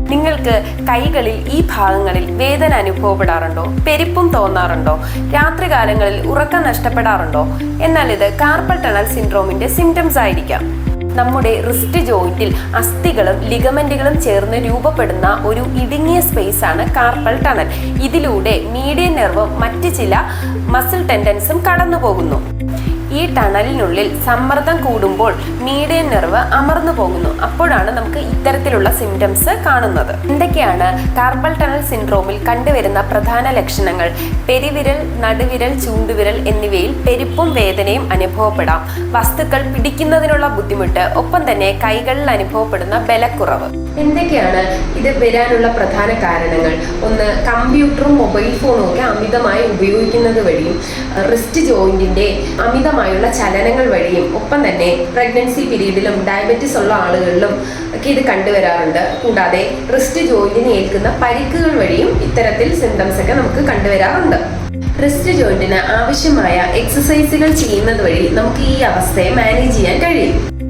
നിങ്ങൾക്ക് കൈകളിൽ ഈ ഭാഗങ്ങളിൽ വേദന അനുഭവപ്പെടാറുണ്ടോ? പെരുപ്പും തോന്നാറുണ്ടോ? രാത്രികാലങ്ങളിൽ ഉറക്കം നഷ്ടപ്പെടാറുണ്ടോ? എന്നാൽ ഇത് കാർപ്പൽ ടണൽ സിൻഡ്രോമിന്റെ സിംറ്റംസ് ആയിരിക്കാം. നമ്മുടെ റിസ്റ്റ് ജോയിന്റിൽ അസ്ഥികളും ലിഗമെന്റുകളും ചേർന്ന് രൂപപ്പെടുന്ന ഒരു ഇടുങ്ങിയ സ്പേസ് ആണ് കാർപ്പൽ ടണൽ. ഇതിലൂടെ മീഡിയൻ നെർവും മറ്റ് ചില മസിൽ ടെൻഡൻസും കടന്നു പോകുന്നു. ഈ ടണലിനുള്ളിൽ സമ്മർദ്ദം കൂടുമ്പോൾ മീഡിയൻ നെർവ് അമർന്നു പോകുന്നു. അപ്പോഴാണ് നമുക്ക് ഇത്തരത്തിലുള്ള സിംറ്റംസ് കാണുന്നത്. എന്തൊക്കെയാണ് കാർപ്പൽ ടണൽ സിൻഡ്രോമിൽ കണ്ടുവരുന്ന പ്രധാന ലക്ഷണങ്ങൾ? പെരുവിരൽ, നടുവിരൽ, ചൂണ്ടുവിരൽ എന്നിവയിൽ പെരുപ്പും വേദനയും അനുഭവപ്പെടാം. വസ്തുക്കൾ പിടിക്കുന്നതിനുള്ള ബുദ്ധിമുട്ട്, ഒപ്പം തന്നെ കൈകളിൽ അനുഭവപ്പെടുന്ന ബലക്കുറവ്. എന്തൊക്കെയാണ് ഇത് വരാനുള്ള പ്രധാന കാരണങ്ങൾ? ഒന്ന്, കമ്പ്യൂട്ടറും മൊബൈൽ ഫോണും ഒക്കെ അമിതമായി ഉപയോഗിക്കുന്നത് വഴിയും റിസ്റ്റ് ജോയിന്റിന്റെ അമിതമായുള്ള ചലനങ്ങൾ വഴിയും, ഒപ്പം തന്നെ പ്രഗ്നൻസി പീരീഡിലും ഡയബറ്റിസ് ഉള്ള ആളുകളിലും ഒക്കെ ഇത് കണ്ടുവരാറുണ്ട്. കൂടാതെ റിസ്റ്റ് ജോയിന്റിന് ഏൽക്കുന്ന പരിക്കുകൾ വഴിയും ഇത്തരത്തിൽ സിംറ്റംസ് ഒക്കെ നമുക്ക് കണ്ടുവരാറുണ്ട്. റിസ്റ്റ് ജോയിന്റിന് ആവശ്യമായ എക്സസൈസുകൾ ചെയ്യുന്നത് വഴി നമുക്ക് ഈ അവസ്ഥയെ മാനേജ് ചെയ്യാൻ കഴിയും.